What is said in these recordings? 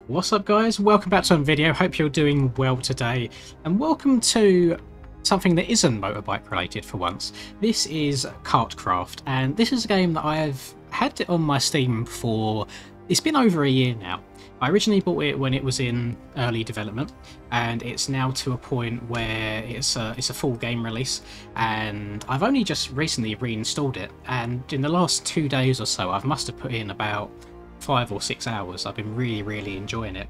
What's up guys, welcome back to another video, hope you're doing well today and welcome to something that isn't motorbike related for once. This is Kartcraft and this is a game that I've had it on my Steam for, it's been over a year now. I originally bought it when it was in early development and it's now to a point where it's a full game release, and I've only just recently reinstalled it, and in the last 2 days or so I must have put in about 5 or 6 hours. I've been really enjoying it.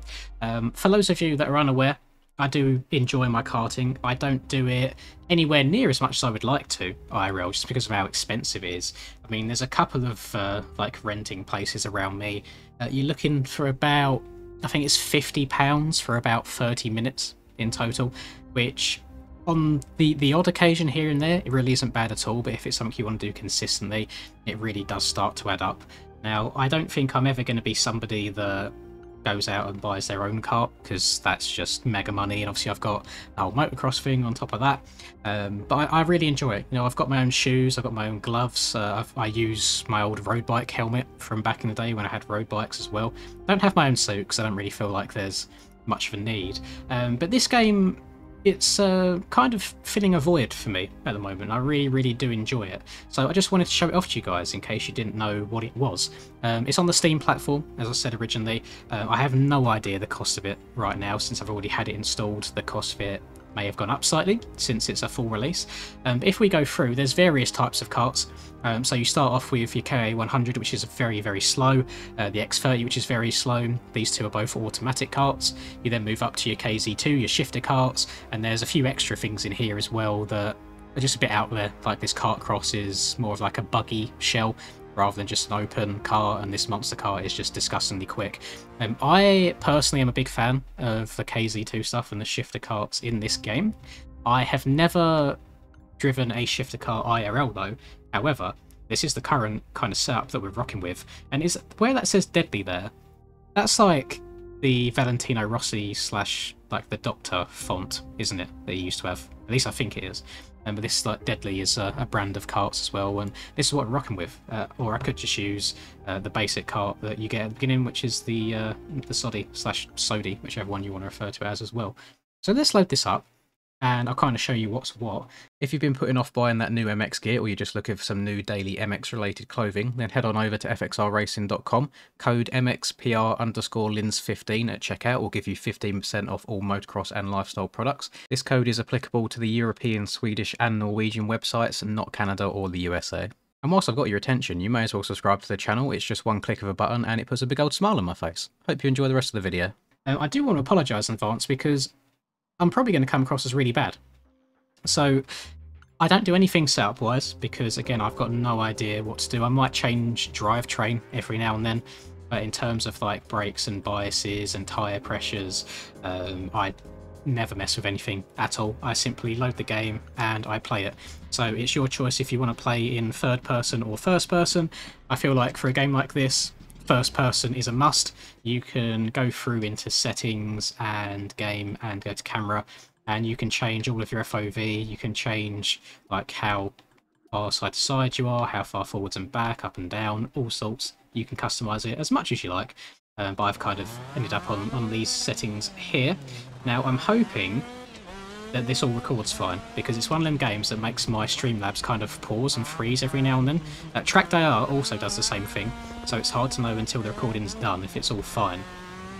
For those of you that are unaware, I do enjoy my karting. I don't do it anywhere near as much as I would like to IRL, just because of how expensive it is. I mean, there's a couple of like renting places around me. You're looking for about, I think it's £50 for about 30 minutes in total, which on the odd occasion here and there, it really isn't bad at all, but if it's something you want to do consistently, it really does start to add up. Now, I don't think I'm ever going to be somebody that goes out and buys their own kart, because that's just mega money, and obviously I've got the whole motocross thing on top of that. But I really enjoy it. You know, I've got my own shoes, I've got my own gloves, I use my old road bike helmet from back in the day when I had road bikes as well. I don't have my own suit because I don't really feel like there's much of a need. But this game, it's kind of filling a void for me at the moment. I really do enjoy it. So I just wanted to show it off to you guys in case you didn't know what it was. It's on the Steam platform, as I said originally. I have no idea the cost of it right now, since I've already had it installed. The cost of it may have gone up slightly since it's a full release. If we go through, there's various types of karts. So you start off with your KA100, which is very slow, the X30, which is very slow. These two are both automatic karts. You then move up to your KZ2, your shifter karts, and there's a few extra things in here as well that are just a bit out there, like this kart cross is more of like a buggy shell rather than just an open car, and this monster car is just disgustingly quick. I personally am a big fan of the KZ2 stuff and the shifter karts in this game. I have never driven a shifter car IRL though. However, this is the current kind of setup that we're rocking with, and is where that says Deadly there, that's like the Valentino Rossi slash like the Doctor font, isn't it, that you used to have? At least I think it is. But this like Deadly is a brand of karts as well, and this is what we're rocking with. Or I could just use the basic kart that you get at the beginning, which is the Soddy slash Sodi, whichever one you want to refer to it as well. So let's load this up, and I'll kind of show you what's what. If you've been putting off buying that new MX gear, or you're just looking for some new daily MX related clothing, then head on over to fxrracing.com. Code MXPR_Lins15 at checkout will give you 15% off all motocross and lifestyle products. This code is applicable to the European, Swedish and Norwegian websites, and not Canada or the USA. And whilst I've got your attention, you may as well subscribe to the channel. It's just one click of a button and it puts a big old smile on my face. Hope you enjoy the rest of the video. I do want to apologise in advance because I'm probably going to come across as really bad. So I don't do anything setup wise because, again, I've got no idea what to do. I might change drivetrain every now and then, but in terms of like brakes and biases and tyre pressures, I never mess with anything at all. I simply load the game and I play it. So it's your choice if you want to play in third person or first person. I feel like for a game like this, first person is a must. You can go through into settings and game and go to camera, and you can change all of your FOV. You can change like how far side to side you are, how far forwards and back, up and down, all sorts. You can customize it as much as you like, but I've kind of ended up on these settings here. Now I'm hoping that this all records fine, because it's one of them games that makes my Streamlabs kind of pause and freeze every now and then. TrackDAR also does the same thing, so it's hard to know until the recording's done if it's all fine.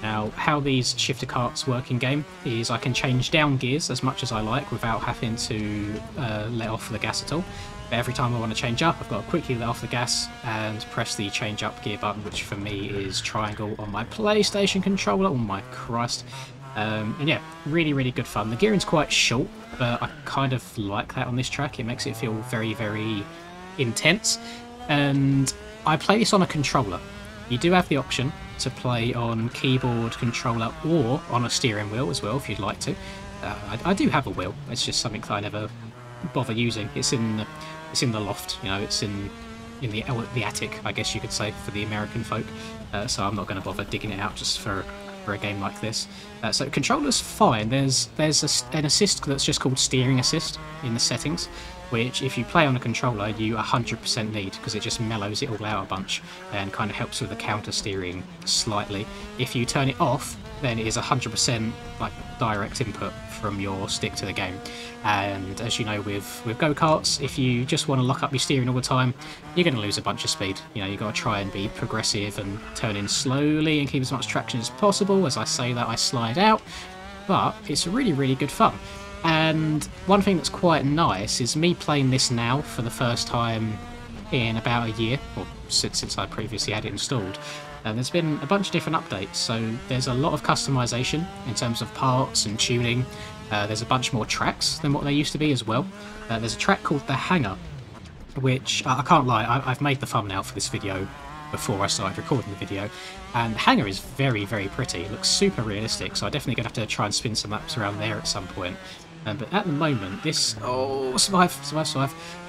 Now, how these shifter karts work in game is I can change down gears as much as I like without having to let off the gas at all. But every time I want to change up, I've got to quickly let off the gas and press the change up gear button, which for me is triangle on my PlayStation controller. Oh my Christ. And yeah, really good fun. The gearing's quite short, but I kind of like that on this track. It makes it feel very intense. And I play this on a controller. You do have the option to play on keyboard, controller, or on a steering wheel as well if you'd like to. I do have a wheel. It's just something that I never bother using. It's in the loft, you know. It's in the attic, I guess you could say, for the American folk. So I'm not going to bother digging it out just for a game like this. So controller's fine. There's an assist that's just called steering assist in the settings, which if you play on a controller you 100% need, because it just mellows it all out a bunch and kind of helps with the counter steering slightly. If you turn it off, then it is 100% like direct input from your stick to the game. And as you know, with go-karts, if you just want to lock up your steering all the time, you're going to lose a bunch of speed. You know, you've got to try and be progressive and turn in slowly and keep as much traction as possible. As I say that, I slide out, but it's really, really good fun. And one thing that's quite nice is me playing this now for the first time in about a year, or since I previously had it installed. There's been a bunch of different updates, so there's a lot of customization in terms of parts and tuning. There's a bunch more tracks than what there used to be as well. There's a track called The Hangar, which, I can't lie, I've made the thumbnail for this video before I started recording the video, and The Hangar is very, very pretty. It looks super realistic, so I'm definitely going to have to try and spin some laps around there at some point. But at the moment, this... Oh, survive.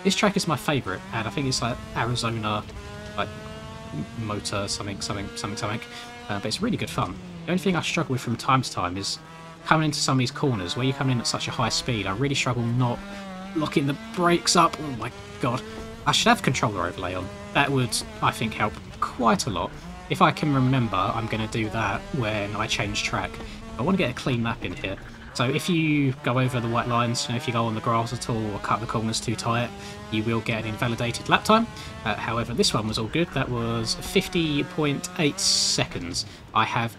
This track is my favourite, and I think it's like Arizona, like, motor something. But it's really good fun. The only thing I struggle with from time to time is coming into some of these corners where you're coming in at such a high speed. I really struggle not locking the brakes up. Oh my god. I should have controller overlay on. That would, I think, help quite a lot. If I can remember, I'm going to do that when I change track. I want to get a clean lap in here. So if you go over the white lines, you know, if you go on the grass at all or cut the corners too tight, you will get an invalidated lap time. However, this one was all good. That was 50.8 seconds. I have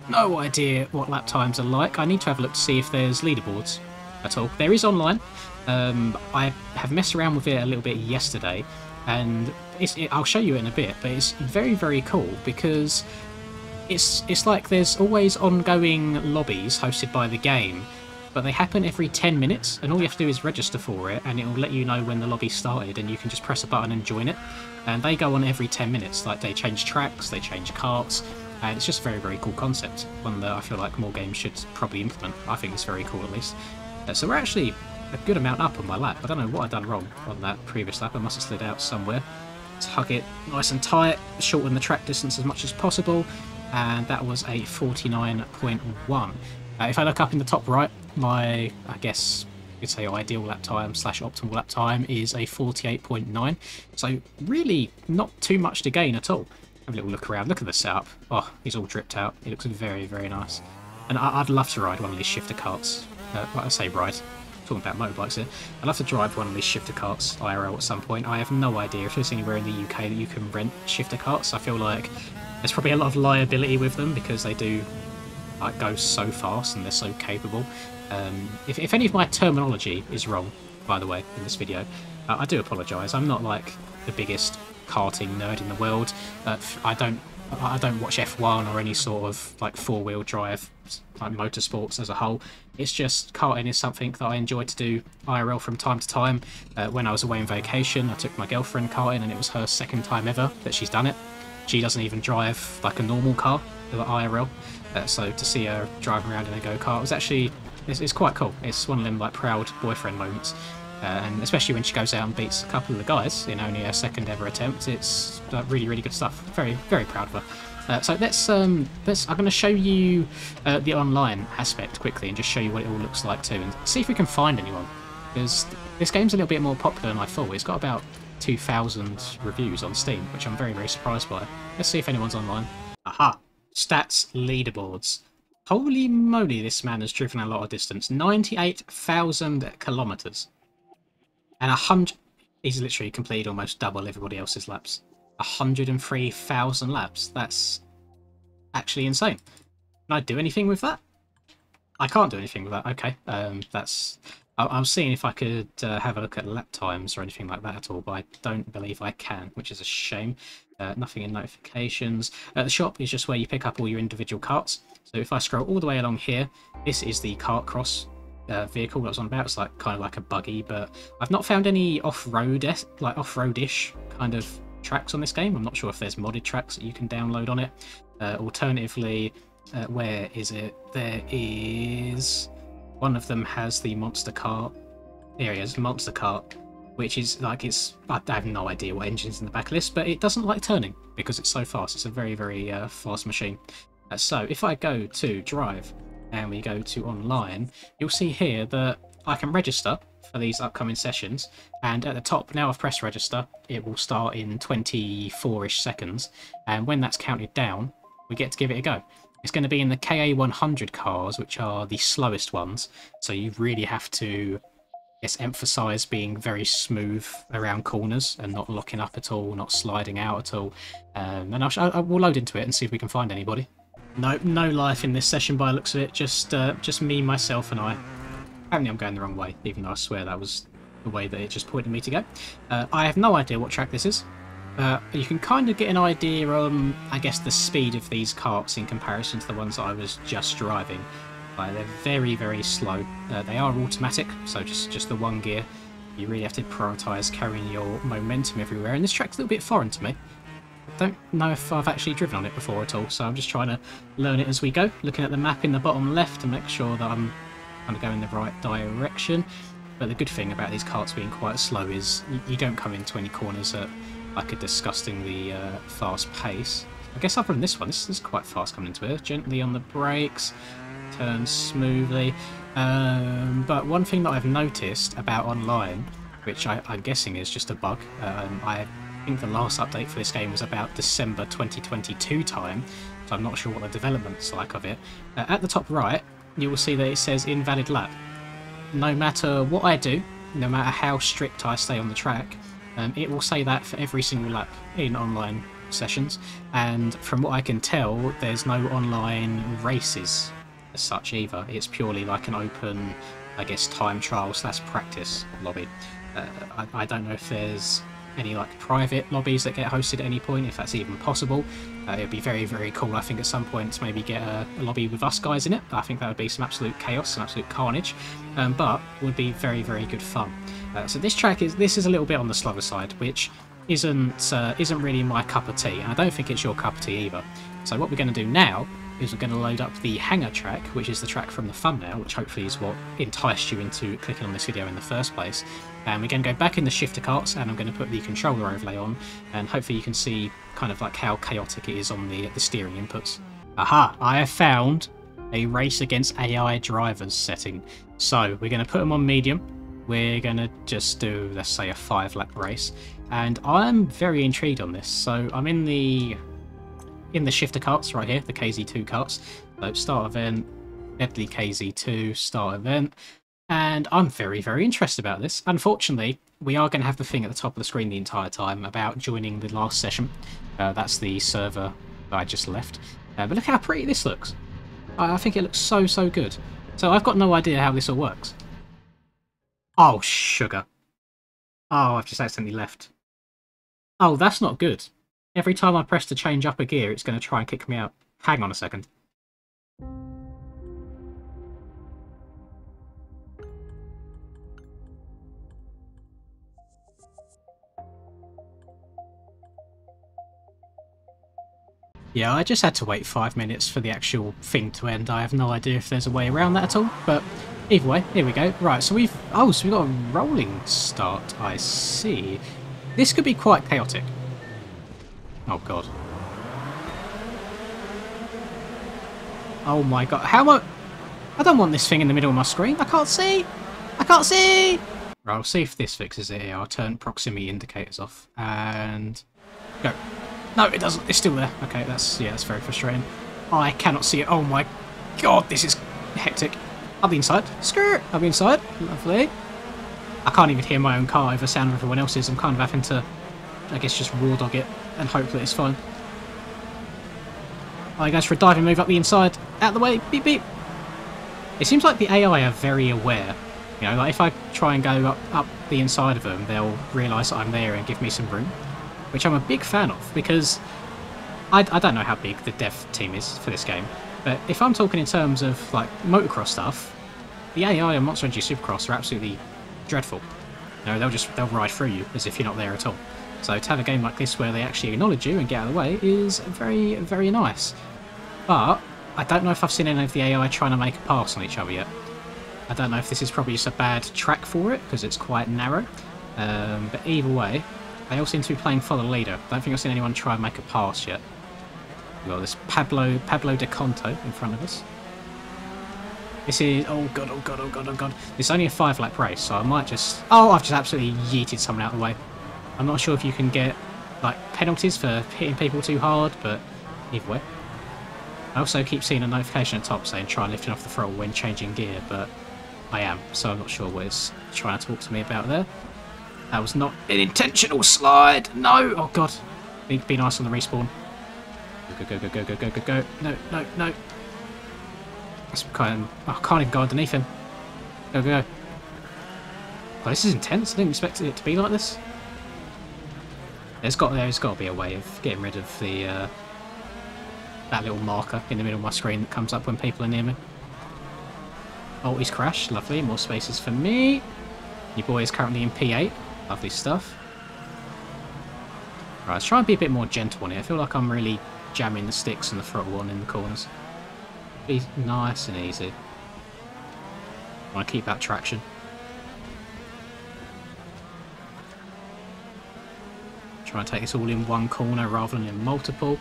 no idea what lap times are like. I need to have a look to see if there's leaderboards at all. There is online. I have messed around with it a little bit yesterday, and I'll show you it in a bit, but it's very, very cool because it's like there's always ongoing lobbies hosted by the game, but they happen every 10 minutes, and all you have to do is register for it, and it'll let you know when the lobby started, and you can just press a button and join it. And they go on every 10 minutes, like they change tracks, they change carts, and it's just a very, very cool concept, one that I feel like more games should probably implement. I think it's very cool, at least. So we're actually a good amount up on my lap. I don't know what I've done wrong on that previous lap. I must have slid out somewhere. Let's hug it nice and tight, shorten the track distance as much as possible, and that was a 49.1. If I look up in the top right, my, I guess you could say ideal lap time / optimal lap time is a 48.9. So really not too much to gain at all. Have a little look around. Look at the setup. Oh, he's all dripped out. It looks very, very nice. And I'd love to ride one of these shifter carts. Like I say, ride. Talking about motorbikes here. I'd love to drive one of these shifter carts IRL at some point. I have no idea if there's anywhere in the UK that you can rent shifter carts. I feel like there's probably a lot of liability with them because they do like go so fast and they're so capable. If any of my terminology is wrong, by the way, in this video, I do apologise. I'm not like the biggest karting nerd in the world. I don't watch F1 or any sort of like four-wheel drive like motorsports as a whole. It's just karting is something that I enjoy to do IRL from time to time. When I was away on vacation, I took my girlfriend karting, and it was her second time ever that she's done it. She doesn't even drive like a normal car, IRL. So to see her driving around in a go-kart was actually, it's quite cool. It's one of them like proud boyfriend moments. And especially when she goes out and beats a couple of the guys in only her second ever attempt, it's really, really good stuff. Very, very proud of her. So I'm going to show you the online aspect quickly and just show you what it all looks like too, and see if we can find anyone, because this game's a little bit more popular than I thought. It's got about 2,000 reviews on Steam, which I'm very, very surprised by. Let's see if anyone's online. Aha! Stats leaderboards. Holy moly, this man has driven a lot of distance. 98,000 kilometres. And 100... He's literally completed almost double everybody else's laps. 103,000 laps. That's actually insane. Can I do anything with that? I can't do anything with that. Okay. I'm seeing if I could have a look at lap times or anything like that at all, but I don't believe I can, which is a shame. Nothing in notifications. The shop is just where you pick up all your individual carts. So if I scroll all the way along here, this is the Kart Cross vehicle that I was on about. It's like kind of like a buggy, but I've not found any off-road-ish kind of tracks on this game. I'm not sure if there's modded tracks that you can download on it. Alternatively, where is it? There is... One of them has the monster cart. There he is, the monster cart, which is like I have no idea what engine's in the back of this, but it doesn't like turning because it's so fast. It's a very, very fast machine. So if I go to drive and we go to online, you'll see here that I can register for these upcoming sessions, and at the top, now I've pressed register, it will start in 24-ish seconds, and when that's counted down, we get to give it a go. It's going to be in the KA100 cars, which are the slowest ones. So you really have to, I guess, emphasise being very smooth around corners and not locking up at all, not sliding out at all. And we'll load into it and see if we can find anybody. No life in this session by the looks of it. Just me, myself, and I. Apparently, I'm going the wrong way, even though I swear that was the way that it just pointed me to go. I have no idea what track this is. You can kind of get an idea on, I guess, the speed of these karts in comparison to the ones that I was just driving. They're very, very slow. They are automatic, so just the one gear. You really have to prioritise carrying your momentum everywhere, and this track's a little bit foreign to me. I don't know if I've actually driven on it before at all, so I'm just trying to learn it as we go, looking at the map in the bottom left to make sure that I'm kind of going in the right direction. But the good thing about these karts being quite slow is you don't come into any corners at like a disgustingly fast pace. I guess other than this one, this is quite fast coming into it. Gently on the brakes, turn smoothly. But one thing that I've noticed about online, which I'm guessing is just a bug, I think the last update for this game was about December 2022 time, so I'm not sure what the development's like of it. At the top right, you will see that it says invalid lap. No matter what I do, no matter how strict I stay on the track, it will say that for every single lap in online sessions, and from what I can tell, there's no online races as such either. It's purely like an open, I guess, time trial / practice lobby. I don't know if there's any like private lobbies that get hosted at any point, if that's even possible. It'd be very, very cool, I think, at some point to maybe get a lobby with us guys in it. I think that would be some absolute chaos, some absolute carnage, but would be very, very good fun. So this track is a little bit on the slower side, which isn't really my cup of tea, and I don't think it's your cup of tea either. So what we're going to do now is we're going to load up the hangar track, which is the track from the thumbnail, which hopefully is what enticed you into clicking on this video in the first place. And we're going to go back in the shifter carts, and I'm going to put the controller overlay on, and hopefully you can see kind of like how chaotic it is on the steering inputs. Aha! I have found a race against AI drivers setting. So we're going to put them on medium. We're going to just do, let's say, a 5-lap race, and I'm very intrigued on this. So I'm in the shifter carts right here, the KZ2 carts. So start event, Deadly KZ2, start event, and I'm very, very interested about this. Unfortunately, we are going to have the thing at the top of the screen the entire time about joining the last session. That's the server that I just left. But look how pretty this looks. I think it looks so, so good. So I've got no idea how this all works. Oh, sugar. Oh, I've just accidentally left. Oh, that's not good. Every time I press to change up a gear, it's going to try and kick me out. Hang on a second. Yeah, I just had to wait 5 minutes for the actual thing to end. I have no idea if there's a way around that at all, but either way, here we go. Right, so we've got a rolling start, I see. This could be quite chaotic. Oh god. Oh my god, how much? I don't want this thing in the middle of my screen. I can't see! I can't see! Right, I'll see if this fixes it here. I'll turn proximity indicators off and go. No, it doesn't. It's still there. Okay, that's very frustrating. I cannot see it. Oh my god, this is hectic. I'll be inside. Skirt! I'll be inside. Lovely. I can't even hear my own car over the sound of everyone else's. I'm kind of having to, I guess, just raw dog it and hope that it's fine. Alright, guys, for a diving move up the inside. Out the way. Beep, beep. It seems like the AI are very aware. You know, like if I try and go up the inside of them, they'll realise that I'm there and give me some room. Which I'm a big fan of, because I don't know how big the dev team is for this game, but if I'm talking in terms of like motocross stuff, the AI on Monster Energy Supercross are absolutely dreadful. You know, they'll ride through you as if you're not there at all. So to have a game like this where they actually acknowledge you and get out of the way is very, very nice. But I don't know if I've seen any of the AI trying to make a pass on each other yet. I don't know if this is probably just a bad track for it, because it's quite narrow. But either way, they all seem to be playing follow the leader. I don't think I've seen anyone try and make a pass yet. We've got this Pablo de Conto in front of us. This is... oh god, oh god, oh god, oh god. This is only a 5-lap race, so I might just... oh, I've just absolutely yeeted someone out of the way. I'm not sure if you can get like penalties for hitting people too hard, but either way. I also keep seeing a notification at the top saying try lifting off the throttle when changing gear, but I am, so I'm not sure what it's trying to talk to me about there. That was not an intentional slide! No! Oh god. Be nice on the respawn. Go. No. That's kind of, I can't even go underneath him. Go. Oh, this is intense. I didn't expect it to be like this. There's got to be a way of getting rid of the that little marker in the middle of my screen that comes up when people are near me. Oh, he's crashed. Lovely. More spaces for me. Your boy is currently in P8. Lovely stuff. Right, let's try and be a bit more gentle on it. I feel like I'm really jamming the sticks and the throttle on in the corners. Be nice and easy. I want to keep that traction. Try and take this all in one corner rather than in multiple.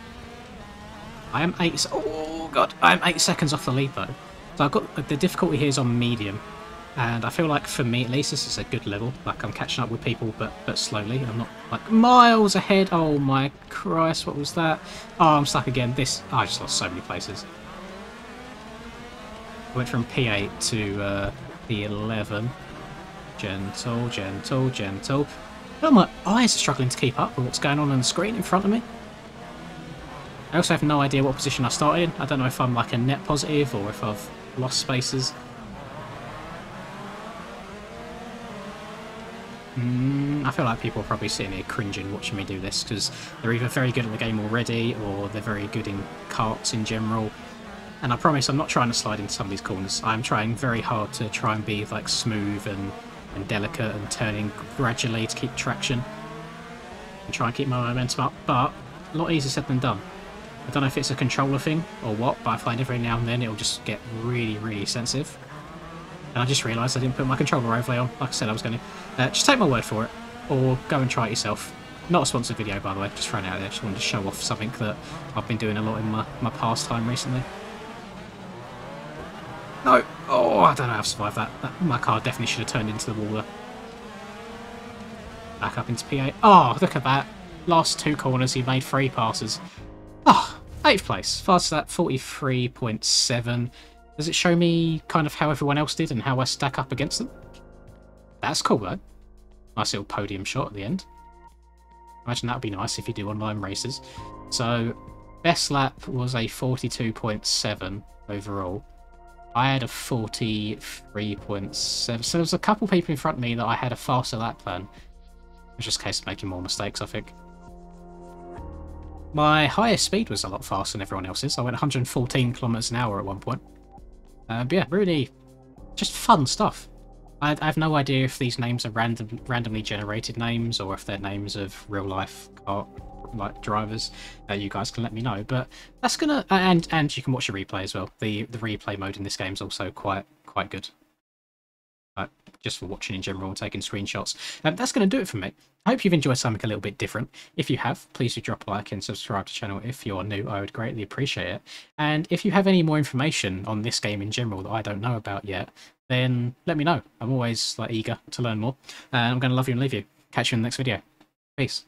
I am 8 seconds off the lead though. So I've got the difficulty here is on medium, and I feel like for me at least this is a good level. Like I'm catching up with people, but slowly. I'm not like miles ahead. Oh my Christ, what was that? Oh, I'm stuck again. I just lost so many places. I went from P8 to P11. Gentle. Oh, my eyes are struggling to keep up with what's going on the screen in front of me. I also have no idea what position I started in. I don't know if I'm like a net positive or if I've lost spaces. I feel like people are probably sitting here cringing watching me do this because they're either very good at the game already or they're very good in karts in general. And I promise I'm not trying to slide into some of these corners. I'm trying very hard to try and be like smooth and delicate and turning gradually to keep traction and try and keep my momentum up, but a lot easier said than done. I don't know if it's a controller thing or what, but I find every now and then it'll just get really sensitive. And I just realised I didn't put my controller overlay on, like I said I was going to. Just take my word for it, or go and try it yourself. Not a sponsored video, by the way, just throwing it out there. Just wanted to show off something that I've been doing a lot in my pastime recently. No! Oh, I don't know how I've survived that. My car definitely should have turned into the wall. Back up into P8. Oh, look at that. Last 2 corners, he made 3 passes. Oh, 8th place. Fast at 43.7. Does it show me kind of how everyone else did and how I stack up against them? That's cool, though. Nice little podium shot at the end. Imagine that would be nice if you do online races. So, best lap was a 42.7 overall. I had a 43.7, so there was a couple people in front of me that I had a faster lap than. It's just a case of making more mistakes, I think. My highest speed was a lot faster than everyone else's. I went 114 kilometers an hour at one point. But yeah, really just fun stuff. I have no idea if these names are randomly generated names or if they're names of real life car like drivers. You guys can let me know, but that's gonna and you can watch a replay as well. The replay mode in this game is also quite good, just for watching in general and taking screenshots. That's going to do it for me. I hope you've enjoyed something a little bit different. If you have, please do drop a like and subscribe to the channel if you're new. I would greatly appreciate it. And if you have any more information on this game in general that I don't know about yet, then let me know. I'm always eager to learn more. And I'm going to love you and leave you. Catch you in the next video. Peace.